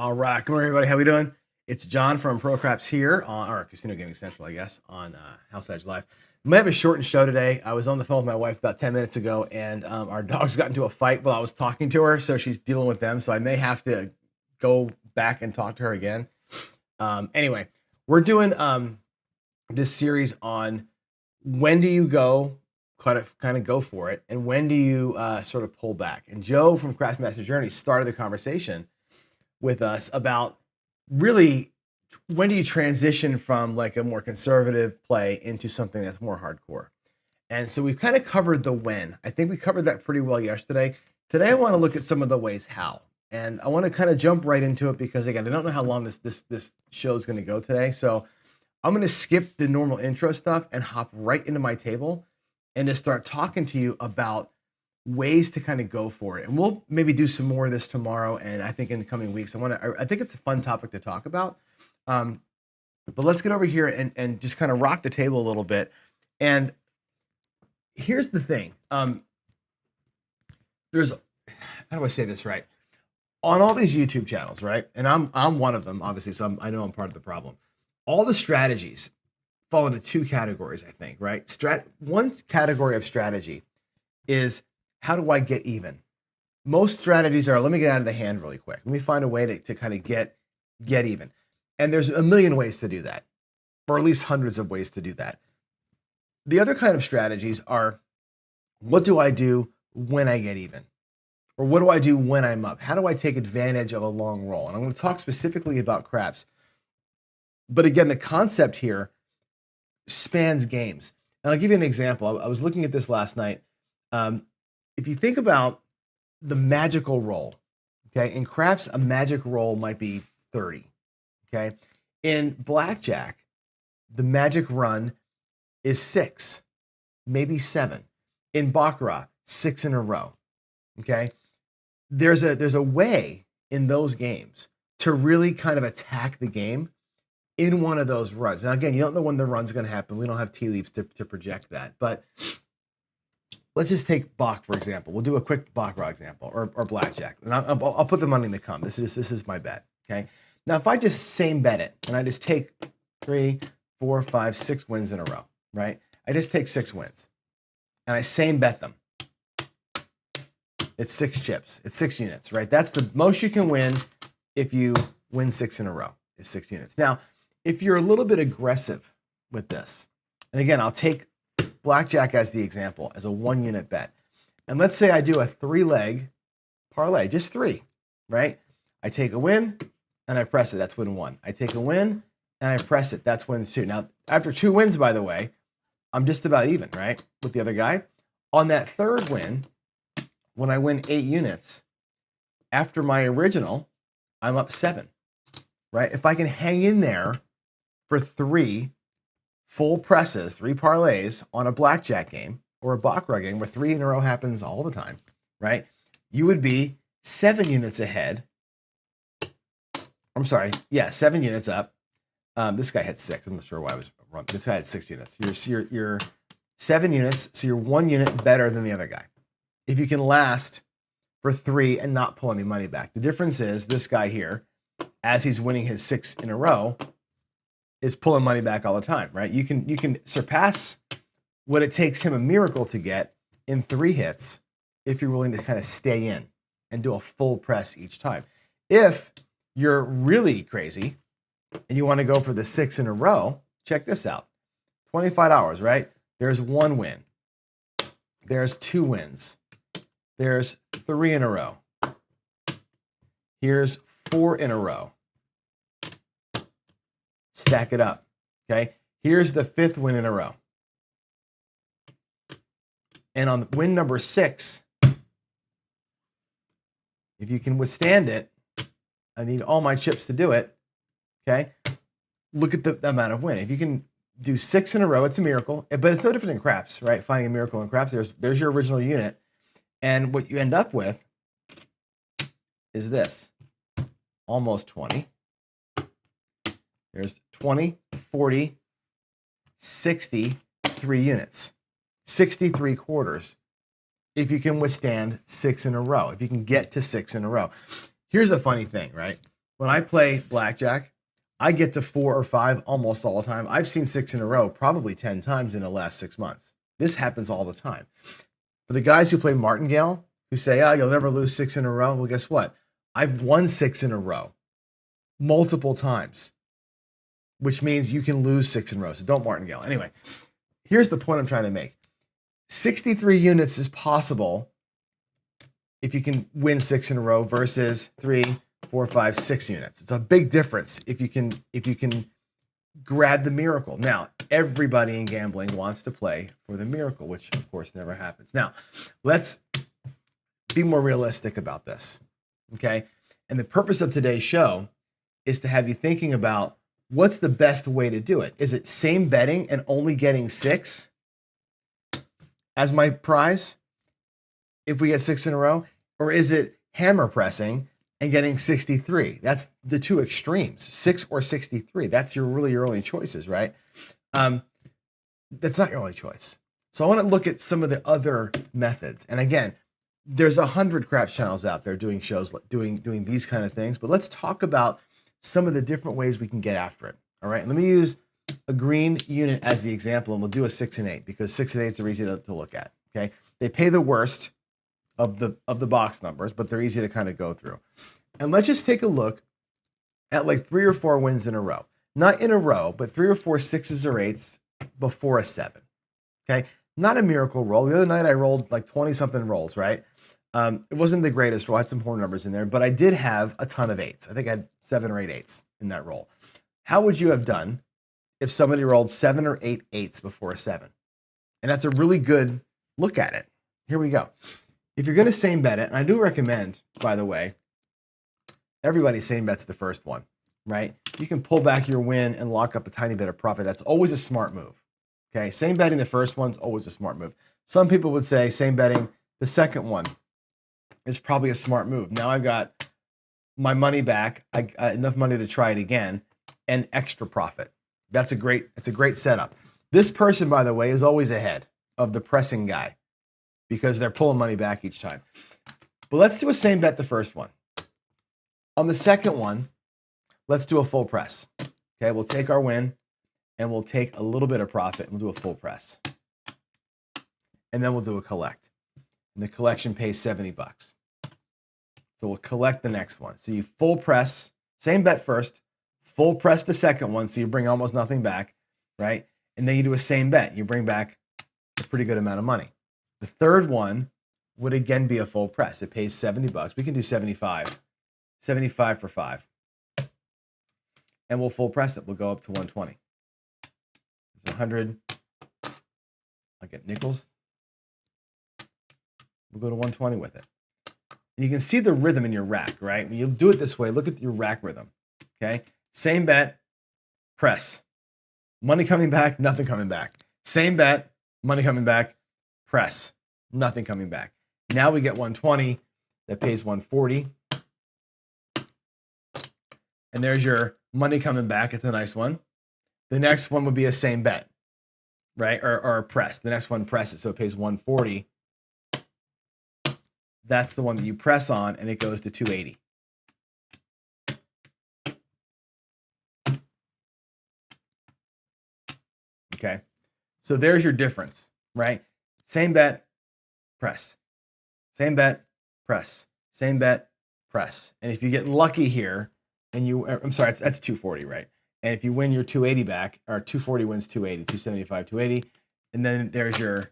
All right, come on, everybody. How we doing? It's John from Pro Craps here on our Casino Gaming Central, I guess, on House Edge Live. We might have a shortened show today. I was on the phone with my wife about 10 minutes ago, and our dogs got into a fight while I was talking to her, so she's dealing with them. So I may have to go back and talk to her again. Anyway, we're doing this series on when do you go kind of go for it, and when do you sort of pull back. And Joe from Craftmaster Journey started the conversation with us about really when do you transition from like a more conservative play into something that's more hardcore. And so we've kind of covered the when. I think we covered that pretty well yesterday. Today I want to look at some of the ways how. And I want to kind of jump right into it because again, I don't know how long this show is going to go today. So I'm going to skip the normal intro stuff and hop right into my table and just start talking to you about ways to kind of go for it. And we'll maybe do some more of this tomorrow. And I think in the coming weeks, I think it's a fun topic to talk about. But let's get over here and just kind of rock the table a little bit. And here's the thing. There's, how do I say this right? On all these YouTube channels, right? And I'm one of them, obviously, so I know I'm part of the problem. All the strategies fall into two categories, I think, right? One category of strategy is, how do I get even? Most strategies are, let me get out of the hand really quick. Let me find a way to kind of get even. And there's a million ways to do that, or at least hundreds of ways to do that. The other kind of strategies are, what do I do when I get even? Or what do I do when I'm up? How do I take advantage of a long roll? And I'm going to talk specifically about craps. But again, the concept here spans games. And I'll give you an example. I was looking at this last night. If you think about the magical roll, okay, in craps, a magic roll might be 30, okay? In blackjack, the magic run is 6, maybe 7. In baccarat, 6 in a row, okay? There's a way in those games to really kind of attack the game in one of those runs. Now, again, you don't know when the run's going to happen. We don't have tea leaves to project that, but let's just take Bach, for example. We'll do a quick Baccarat example, or blackjack. And I'll put the money in the come. This is my bet, okay? Now, if I just same bet it, and I just take 3, 4, 5, 6 wins in a row, right? I just take 6 wins, and I same bet them. It's 6 chips. It's 6 units, right? That's the most you can win if you win 6 in a row, is 6 units. Now, if you're a little bit aggressive with this, and again, I'll take blackjack as the example, as a 1-unit bet. And let's say I do a 3-leg parlay, just 3, right? I take a win and I press it, that's win 1. I take a win and I press it, that's win 2. Now, after 2 wins, by the way, I'm just about even, right, with the other guy. On that 3rd win, when I win 8 units, after my original, I'm up 7, right? If I can hang in there for 3 full presses, 3 parlays on a blackjack game or a baccarat game where 3 in a row happens all the time, right? You would be 7 units ahead. I'm sorry, yeah, 7 units up. This guy had 6. I'm not sure why I was wrong. This guy had 6 units. You're 7 units, so you're 1 unit better than the other guy. If you can last for 3 and not pull any money back. The difference is this guy here, as he's winning his 6 in a row, is pulling money back all the time, right? You can surpass what it takes him a miracle to get in 3 hits if you're willing to kind of stay in and do a full press each time. If you're really crazy and you want to go for the 6 in a row, check this out. $25, right? There's 1 win. There's 2 wins. There's 3 in a row. Here's 4 in a row. Stack it up, okay? Here's the 5th win in a row. And on win number 6, if you can withstand it, I need all my chips to do it, okay? Look at the amount of win. If you can do 6 in a row, it's a miracle, but it's no different than craps, right? Finding a miracle in craps, there's your original unit. And what you end up with is this, almost 20. There's 20, 40, 60, 3 units, 63 quarters. If you can withstand 6 in a row, if you can get to 6 in a row. Here's a funny thing, right? When I play blackjack, I get to 4 or 5 almost all the time. I've seen 6 in a row probably 10 times in the last 6 months. This happens all the time. For the guys who play martingale, who say, oh, you'll never lose 6 in a row, well, guess what? I've won 6 in a row multiple times, which means you can lose 6 in a row. So don't martingale. Anyway, here's the point I'm trying to make. 63 units is possible if you can win 6 in a row versus 3, 4, 5, 6 units. It's a big difference if you can grab the miracle. Now, everybody in gambling wants to play for the miracle, which of course never happens. Now, let's be more realistic about this, okay? And the purpose of today's show is to have you thinking about what's the best way to do it. Is it same betting and only getting 6 as my prize if we get 6 in a row? Or is it hammer pressing and getting 63? That's the two extremes, 6 or 63. That's your only choices, right? That's not your only choice. So I want to look at some of the other methods. And again, there's 100 craps channels out there doing shows, doing these kind of things. But let's talk about some of the different ways we can get after it. All right, let me use a green unit as the example, and we'll do a 6 and 8 because 6 and 8s are easy to look at. Okay, they pay the worst of the box numbers, but they're easy to kind of go through. And let's just take a look at like 3 or 4 wins in a row. Not in a row, but 3 or 4 6s or 8s before a 7. Okay, not a miracle roll. The other night I rolled like 20-something rolls, right? It wasn't the greatest roll. I had some poor numbers in there, but I did have a ton of 8s. I think I had 7 or 8 8s in that roll. How would you have done if somebody rolled 7 or 8 8s before a 7? And that's a really good look at it. Here we go. If you're going to same bet it, and I do recommend, by the way, everybody same bets the first one, right? You can pull back your win and lock up a tiny bit of profit. That's always a smart move. Okay, same betting the first one's always a smart move. Some people would say same betting the second one is probably a smart move. Now I've got my money back, I enough money to try it again, and extra profit. It's a great setup. This person, by the way, is always ahead of the pressing guy because they're pulling money back each time. But let's do a same bet the first one. On the second one, let's do a full press. Okay, we'll take our win and we'll take a little bit of profit and we'll do a full press. And then we'll do a collect. And the collection pays $70. So we'll collect the next one. So you full press, same bet first, full press the second one, so you bring almost nothing back, right? And then you do a same bet. You bring back a pretty good amount of money. The third one would again be a full press. It pays $70. We can do 75. 75 for 5. And we'll full press it. We'll go up to 120. It's 100. I'll get nickels. We'll go to 120 with it. And you can see the rhythm in your rack, right? When you do it this way, look at your rack rhythm, okay? Same bet, press. Money coming back, nothing coming back. Same bet, money coming back, press. Nothing coming back. Now we get 120, that pays 140. And there's your money coming back. It's a nice one. The next one would be a same bet, right? Or a press. The next one presses, so it pays 140. That's the one that you press on, and it goes to 280. Okay, so there's your difference, right? Same bet, press. Same bet, press. Same bet, press. And if you get lucky here, and I'm sorry, that's 240, right? And if you win your 280 back, or 240 wins 280, 275, 280, and then there's your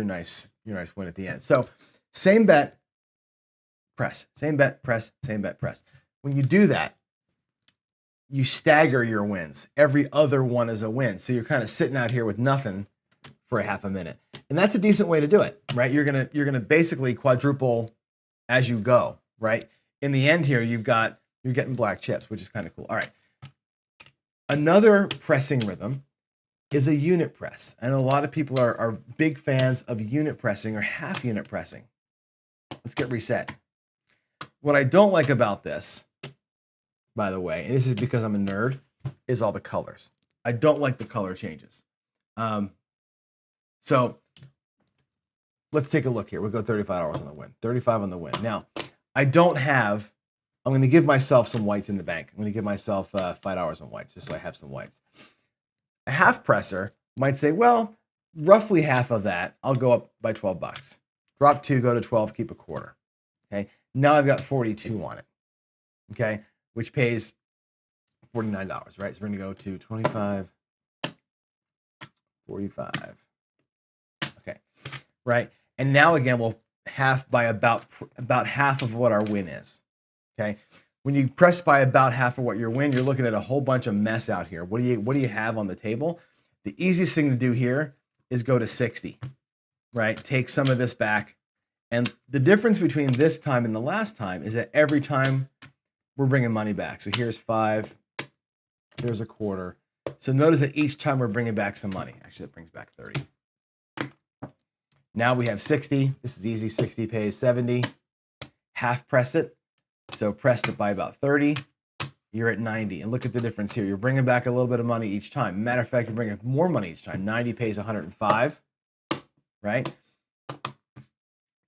nice win at the end. So same bet, press. Same bet, press. Same bet, press. When you do that, you stagger your wins. Every other one is a win. So you're kind of sitting out here with nothing for a half a minute. And that's a decent way to do it, right? You're gonna basically quadruple as you go, right? In the end here, you're getting black chips, which is kind of cool. All right. Another pressing rhythm is a unit press. And a lot of people are big fans of unit pressing or half unit pressing. Let's get reset. What I don't like about this, by the way, and this is because I'm a nerd, is all the colors. I don't like the color changes. So let's take a look here. We'll go $35 on the win. 35 on the win. Now, I don't have I'm going to give myself some whites in the bank. I'm going to give myself $5 on whites just so I have some whites. A half presser might say, well, roughly half of that, I'll go up by 12 bucks. Drop 2, go to 12, keep a quarter. Okay. Now I've got 42 on it. Okay. Which pays $49, right? So we're going to go to 25, 45. Okay. Right. And now again, we'll half by about half of what our win is. Okay. When you press by about half of what your win, you're looking at a whole bunch of mess out here. What do you have on the table? The easiest thing to do here is go to 60, right? Take some of this back. And the difference between this time and the last time is that every time we're bringing money back. So here's 5, there's a quarter. So notice that each time we're bringing back some money. Actually, that brings back 30. Now we have 60. This is easy. 60 pays 70. Half press it. So press it by about 30. You're at 90. And look at the difference here. You're bringing back a little bit of money each time. Matter of fact, you're bringing more money each time. 90 pays 105, right?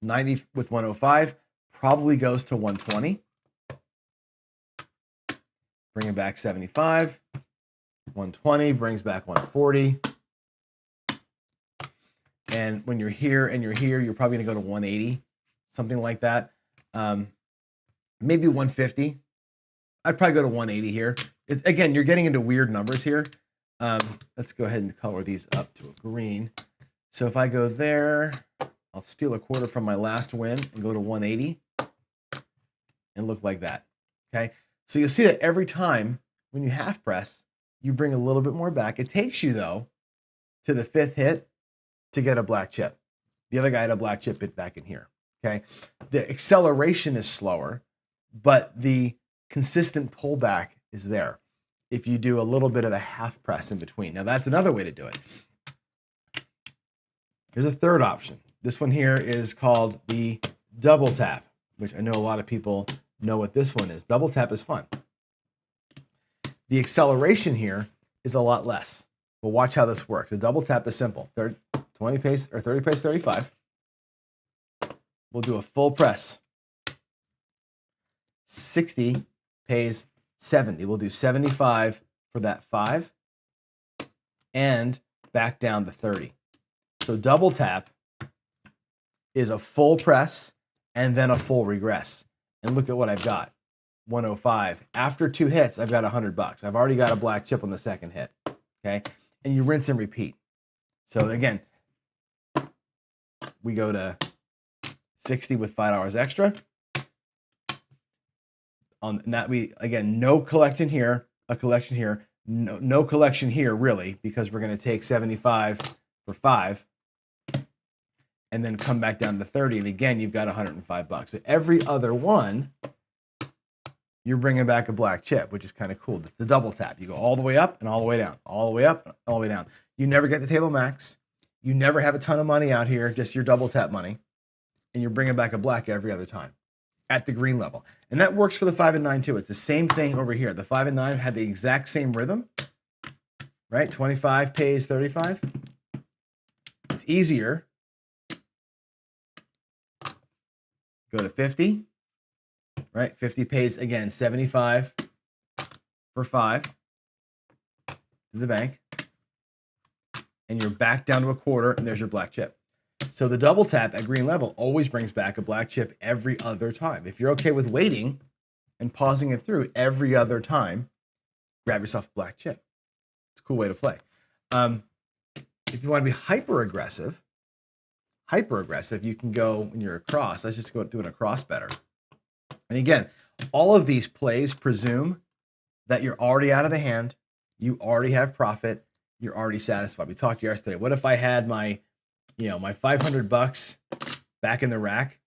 90 with 105 probably goes to 120. Bringing back 75. 120 brings back 140. And when you're here and you're here, you're probably going to go to 180, something like that. Maybe 150. I'd probably go to 180 here. Again, you're getting into weird numbers here. Let's go ahead and color these up to a green. So if I go there, I'll steal a quarter from my last win and go to 180 and look like that. Okay. So you'll see that every time when you half press, you bring a little bit more back. It takes you though to the 5th hit to get a black chip. The other guy had a black chip hit back in here. Okay. The acceleration is slower, but the consistent pullback is there if you do a little bit of a half press in between. Now that's another way to do it. Here's a third option. This one here is called the double tap, which I know a lot of people know what this one is. Double tap is fun. The acceleration here is a lot less. But watch how this works. The double tap is simple. 20 pace or 30 pace 35. We'll do a full press. 60 pays 70. We'll do 75 for that 5 and back down to 30. So double tap is a full press and then a full regress. And look at what I've got. 105. After 2 hits, I've got $100. I've already got a black chip on the second hit. Okay. And you rinse and repeat. So again, we go to 60 with $5 extra. On that, we again, no collection here, a collection here, no collection here really, because we're going to take 75 for 5 and then come back down to 30. And again, you've got $105. So every other one, you're bringing back a black chip, which is kind of cool. The double tap. You go all the way up and all the way down, all the way up, all the way down. You never get the table max. You never have a ton of money out here, just your double tap money. And you're bringing back a black every other time at the green level. And that works for the 5 and 9 too. It's the same thing over here. The 5 and 9 had the exact same rhythm, right? 25 pays 35. It's easier. Go to 50, right? 50 pays, again, 75 for 5 to the bank. And you're back down to a quarter, and there's your black chip. So the double tap at green level always brings back a black chip every other time. If you're okay with waiting and pausing it through every other time, grab yourself a black chip. It's a cool way to play. If you want to be hyper aggressive, you can go when you're across. Let's just go doing a cross better. And again, all of these plays presume that you're already out of the hand, you already have profit, you're already satisfied. We talked yesterday. What if I had my $500 back in the rack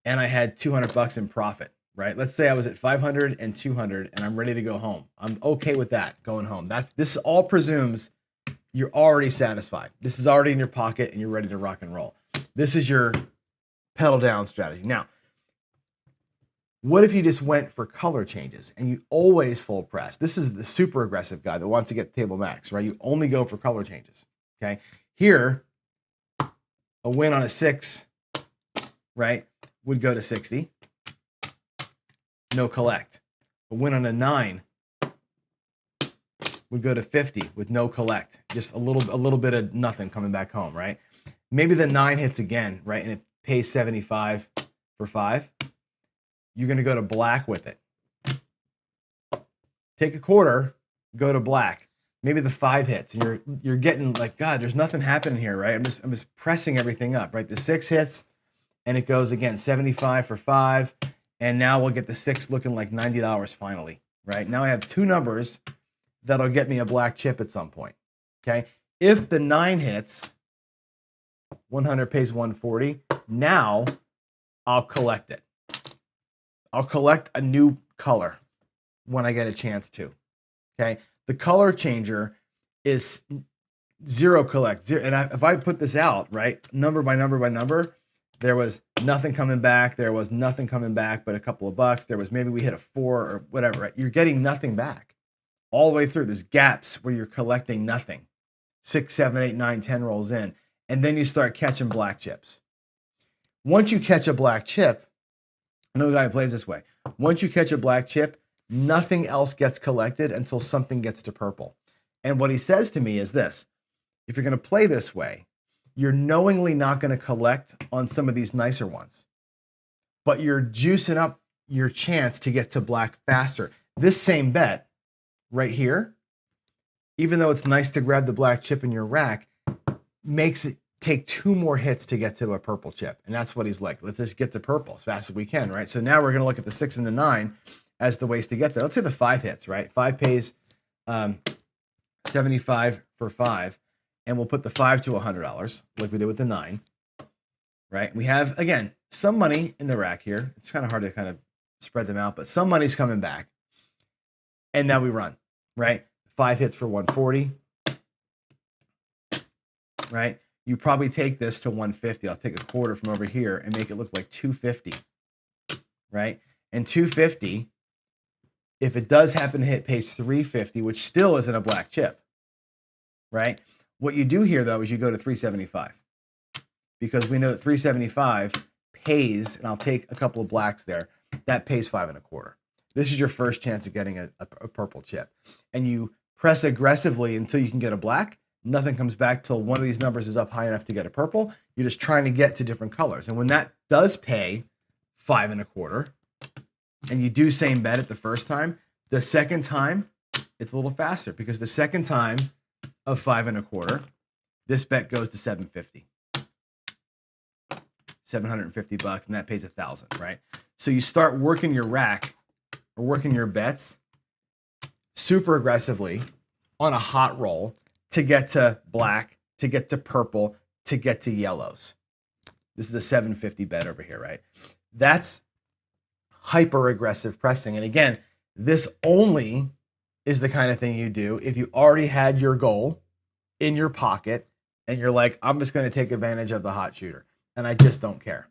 and I had $200 in profit, right? Let's say I was at 500 and 200 and I'm ready to go home. I'm okay with that, going home. This all presumes you're already satisfied. This is already in your pocket and you're ready to rock and roll. This is your pedal down strategy. Now, what if you just went for color changes and you always full press? This is the super aggressive guy that wants to get table max, right? You only go for color changes, okay? Here, a win on a 6, right, would go to 60. no collect. A win on a 9 would go to 50 with no collect. Just a little bit of nothing coming back home, right? Maybe the 9 hits again, right? And it pays 75 for 5. You're going to go to black with it. Take a quarter, go to black. Maybe the 5 hits, and you're getting like, God, there's nothing happening here, right? I'm just pressing everything up, right? The 6 hits, and it goes again, 75 for 5, and now we'll get the 6 looking like $90 finally, right? Now I have 2 numbers that'll get me a black chip at some point, okay? If the 9 hits, 100 pays 140, now I'll collect it. I'll collect a new color when I get a chance to, okay? The color changer is 0 collect. And if I put this out, right, number by number by number, there was nothing coming back. There was nothing coming back but a couple of bucks. There was maybe we hit a 4 or whatever, right? You're getting nothing back all the way through. There's gaps where you're collecting nothing. 6, 7, 8, 9, 10 rolls in. And then you start catching black chips. Once you catch a black chip, I know a guy who plays this way. Once you catch a black chip, nothing else gets collected until something gets to purple. And what he says to me is this: if you're going to play this way, you're knowingly not going to collect on some of these nicer ones, but you're juicing up your chance to get to black faster. This same bet right here, even though it's nice to grab the black chip in your rack, makes it take 2 more hits to get to a purple chip. And that's what he's like. Let's just get to purple as fast as we can, right? So now we're going to look at the 6 and the 9 as the ways to get there. Let's say the 5 hits, right? 5 pays 75 for 5, and we'll put the 5 to $100 like we did with the 9, right? We have, again, some money in the rack here. It's kind of hard to kind of spread them out, but some money's coming back. And now we run, right? 5 hits for 140, right? You probably take this to 150. I'll take a quarter from over here and make it look like 250, right? And 250, if it does happen to hit page 350, which still isn't a black chip, right? What you do here, though, is you go to 375, because we know that 375 pays, and I'll take a couple of blacks there, that pays 5 1/4. This is your first chance of getting a purple chip. And you press aggressively until you can get a black. Nothing comes back till one of these numbers is up high enough to get a purple. You're just trying to get to different colors. And when that does pay 5 1/4, and you do same bet it the first time, the second time it's a little faster, because the second time of 5 1/4, this bet goes to 750, $750, and that pays 1,000, right? So you start working your rack or working your bets super aggressively on a hot roll to get to black, to get to purple, to get to yellows. This is a 750 bet over here, right? That's hyper aggressive pressing. And again, this only is the kind of thing you do if you already had your goal in your pocket and you're like, I'm just going to take advantage of the hot shooter and I just don't care,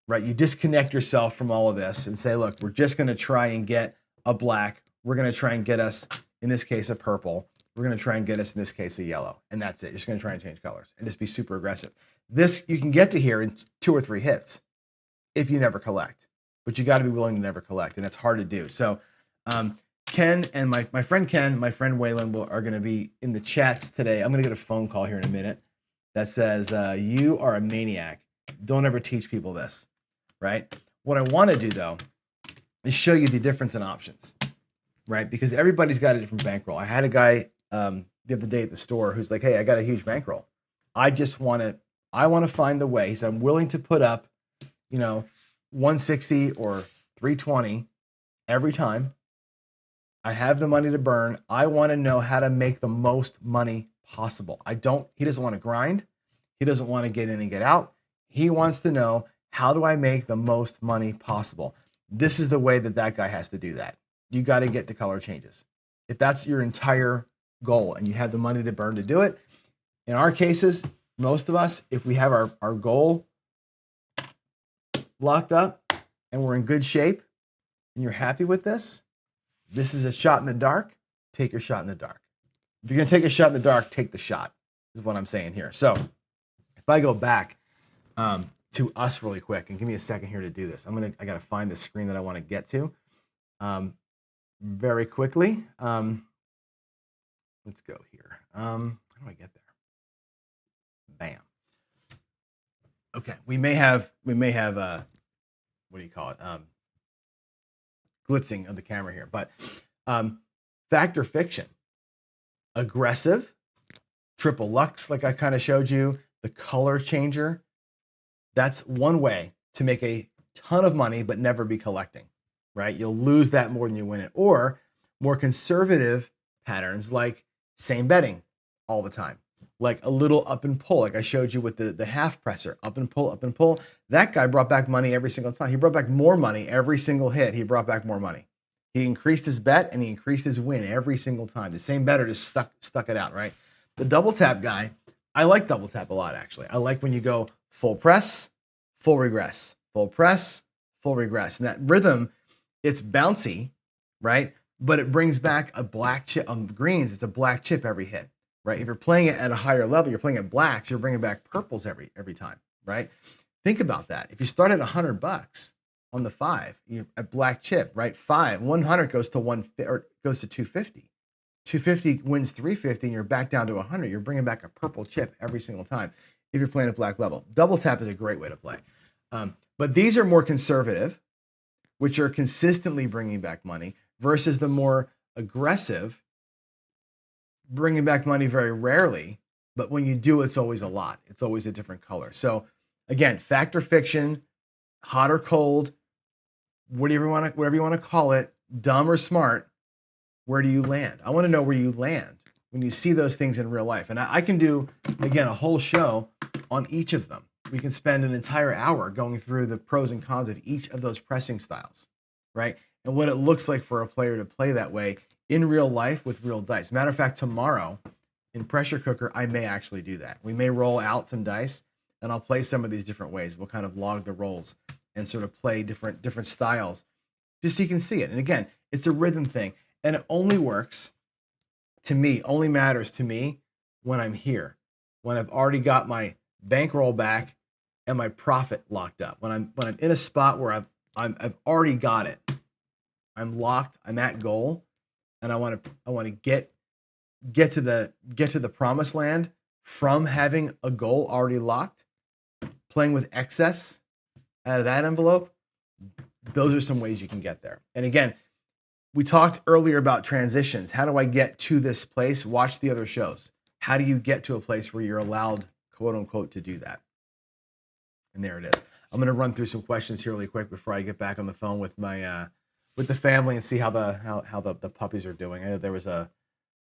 right? You disconnect yourself from all of this and say, look, we're just going to try and get a black. We're going to try and get us, in this case, a purple. We're going to try and get us, in this case, a yellow. And that's it. You're just going to try and change colors and just be super aggressive. This, you can get to here in 2 or 3 hits if you never collect. But you got to be willing to never collect, and it's hard to do. So Ken and my friend Ken, my friend Waylon are going to be in the chats today. I'm going to get a phone call here in a minute that says, you are a maniac. Don't ever teach people this, right? What I want to do, though, is show you the difference in options, right? Because everybody's got a different bankroll. I had a guy the other day at the store who's like, hey, I got a huge bankroll. I want to find the way. He said, I'm willing to put up, 160 or 320 every time. I have the money to burn. I want to know how to make the most money possible. He doesn't want to grind. He doesn't want to get in and get out. He wants to know, how do I make the most money possible? This is the way that guy has to do that. You got to get the color changes. If that's your entire goal and you have the money to burn to do it, in our cases, most of us, if we have our goal locked up and we're in good shape and you're happy with this is a shot in the dark. Take your shot in the dark. If you're going to take a shot in the dark, take the shot, is what I'm saying here. So if I go back to us really quick, and give me a second here to do this. I got to find the screen that I want to get to. very quickly. Let's go here. How do I get there? Bam. Okay, we may have what do you call it? Glitzing of the camera here, but fact or fiction, aggressive, triple lux, like I kind of showed you, the color changer. That's one way to make a ton of money but never be collecting, right? You'll lose that more than you win it. Or more conservative patterns like same betting all the time, like a little up and pull, like I showed you with the half presser, up and pull, up and pull. That guy brought back money every single time. He brought back more money every single hit. He brought back more money. He increased his bet and he increased his win every single time. The same bettor just stuck it out, right? The double tap guy, I like double tap a lot, actually. I like when you go full press, full regress, full press, full regress. And that rhythm, it's bouncy, right? But it brings back a black chip on greens. It's a black chip every hit, right? If you're playing it at a higher level, you're playing at blacks, you're bringing back purples every time, right? Think about that. If you start at $100 on the 5, you at black chip, right? 100 goes to 250. 250 wins 350, and you're back down to 100. You're bringing back a purple chip every single time if you're playing at black level. Double tap is a great way to play. But these are more conservative, which are consistently bringing back money, versus the more aggressive, bringing back money very rarely. But when you do, it's always a lot. It's always a different color. So again, fact or fiction, hot or cold, whatever you want to call it, dumb or smart, where do you land? I want to know where you land when you see those things in real life. And I can do, again, a whole show on each of them. We can spend an entire hour going through the pros and cons of each of those pressing styles, right? And what it looks like for a player to play that way in real life with real dice. Matter of fact, tomorrow in Pressure Cooker, I may actually do that. We may roll out some dice and I'll play some of these different ways. We'll kind of log the rolls and sort of play different styles just so you can see it. And again, it's a rhythm thing. And it only works to me, only matters to me when I'm here, when I've already got my bankroll back and my profit locked up. When I'm in a spot where I've already got it, I'm locked, I'm at goal, and I want to get to the promised land from having a goal already locked, playing with excess out of that envelope. Those are some ways you can get there. And again, we talked earlier about transitions. How do I get to this place? Watch the other shows. How do you get to a place where you're allowed, quote unquote, to do that? And there it is. I'm going to run through some questions here really quick before I get back on the phone with my with the family and see how the puppies are doing. I know there was a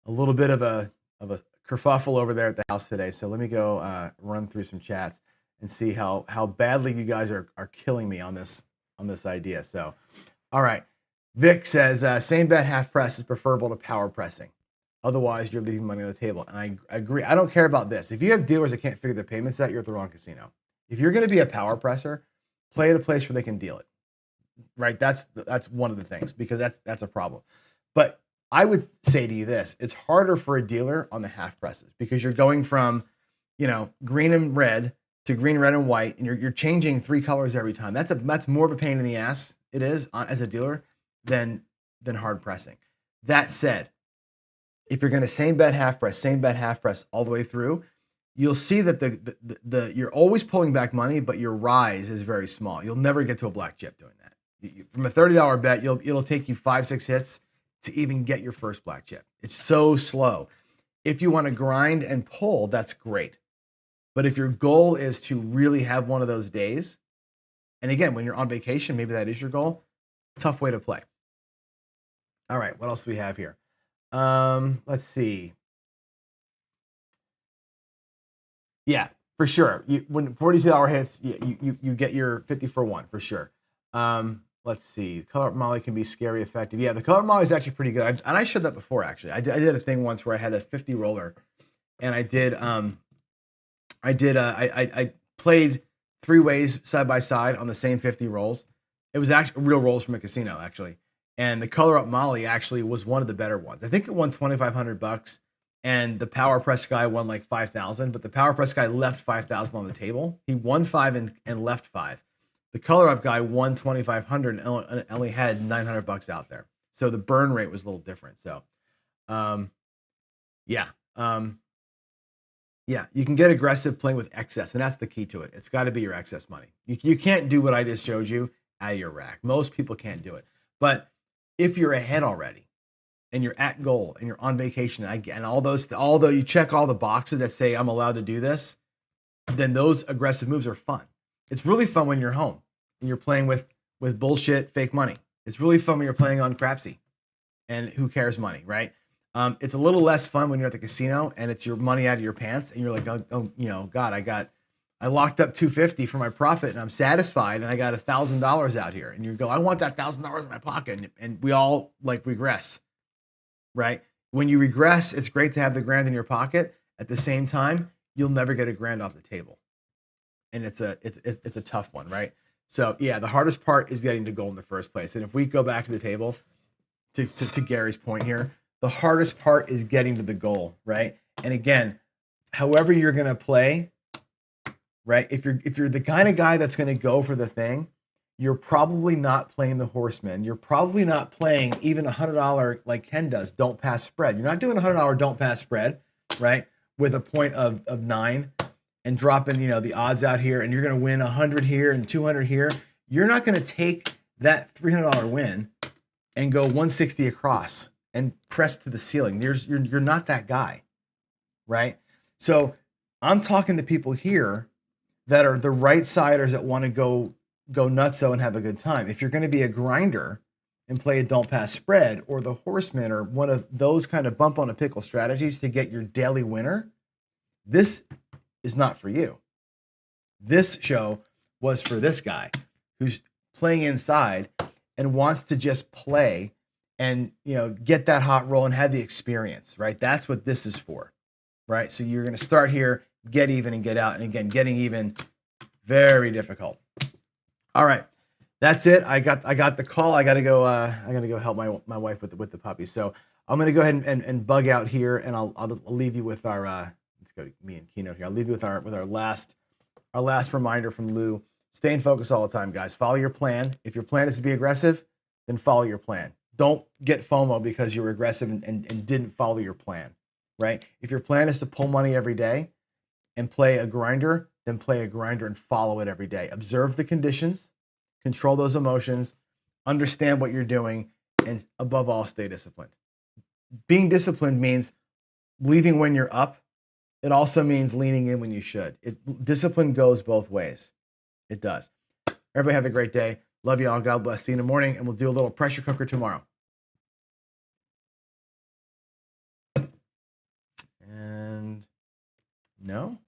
little bit of a kerfuffle over there at the house today. So let me go run through some chats and see how badly you guys are killing me on this idea. So, all right. Vic says, same bet half press is preferable to power pressing. Otherwise, you're leaving money on the table. And I agree. I don't care about this. If you have dealers that can't figure their payments out, you're at the wrong casino. If you're going to be a power presser, play at a place where they can deal it. Right? That's one of the things, because that's a problem. But I would say to you this: it's harder for a dealer on the half presses because you're going from, green and red to green, red, and white, and you're changing 3 colors every time. That's more of a pain in the ass. It is as a dealer than hard pressing. That said, if you're going to same bet half press all the way through, you'll see that the you're always pulling back money, but your rise is very small. You'll never get to a black chip doing that. From a $30 bet, it'll take you 5-6 hits to even get your first black chip. It's so slow. If you want to grind and pull, that's great. But if your goal is to really have one of those days, and again, when you're on vacation, maybe that is your goal, tough way to play. All right, what else do we have here? Let's see. Yeah, for sure. When $42 hits, you get your 50 for 1 for sure. Let's see. Color Molly can be scary effective. Yeah, the Color Molly is actually pretty good. And I showed that before, actually. I did a thing once where I had a 50 roller, and I played 3 ways side by side on the same 50 rolls. It was actually real rolls from a casino, actually. And the Color Up Molly actually was one of the better ones. I think it won $2,500, and the Power Press guy won like 5,000. But the Power Press guy left 5,000 on the table. He won 5 and left 5. The color up guy won 2,500 and only had 900 bucks out there. So the burn rate was a little different. So, yeah. Yeah, you can get aggressive playing with excess, and that's the key to it. It's got to be your excess money. You can't do what I just showed you out of your rack. Most people can't do it. But if you're ahead already and you're at goal and you're on vacation and all those, although you check all the boxes that say I'm allowed to do this, then those aggressive moves are fun. It's really fun when you're home and you're playing with bullshit fake money. It's really fun when you're playing on Crapsy and who cares money, right? It's a little less fun when you're at the casino and it's your money out of your pants and you're like, oh, God, I locked up $250 for my profit and I'm satisfied and I got $1,000 out here. And you go, I want that $1,000 in my pocket. And we all like regress, right? When you regress, it's great to have the grand in your pocket. At the same time, you'll never get a grand off the table. And it's a tough one, right? So yeah, the hardest part is getting to goal in the first place. And if we go back to the table, to Gary's point here, the hardest part is getting to the goal, right? And again, however you're going to play, right? If you're the kind of guy that's going to go for the thing, you're probably not playing the horseman. You're probably not playing even $100 like Ken does, don't pass spread. You're not doing $100 don't pass spread, right? With a point of 9 and dropping, the odds out here and you're going to win 100 here and 200 here. You're not going to take that $300 win and go 160 across and press to the ceiling. You're not that guy, right? So I'm talking to people here that are the right siders that want to go nutso and have a good time. If you're going to be a grinder and play a don't pass spread or the horseman or one of those kind of bump on a pickle strategies to get your daily winner, this is not for you. This show was for this guy who's playing inside and wants to just play and get that hot roll and have the experience, right? That's what this is for, right? So you're going to start here, get even and get out. And again, getting even, very difficult. All right, that's it. I got the call. I got to go help my wife with the puppy. So I'm going to go ahead and bug out here, and I'll leave you with our let's go to me and Keynote here. I'll leave you with our last reminder from Lou. Stay in focus all the time, guys. Follow your plan. If your plan is to be aggressive, then follow your plan. Don't get FOMO because you were aggressive and didn't follow your plan, right? If your plan is to pull money every day and play a grinder, then play a grinder and follow it every day. Observe the conditions, control those emotions, understand what you're doing, and above all, stay disciplined. Being disciplined means leaving when you're up. It also means leaning in when you should. Discipline goes both ways. It does. Everybody have a great day. Love you all. God bless. See you in the morning, and we'll do a little pressure cooker tomorrow. And no.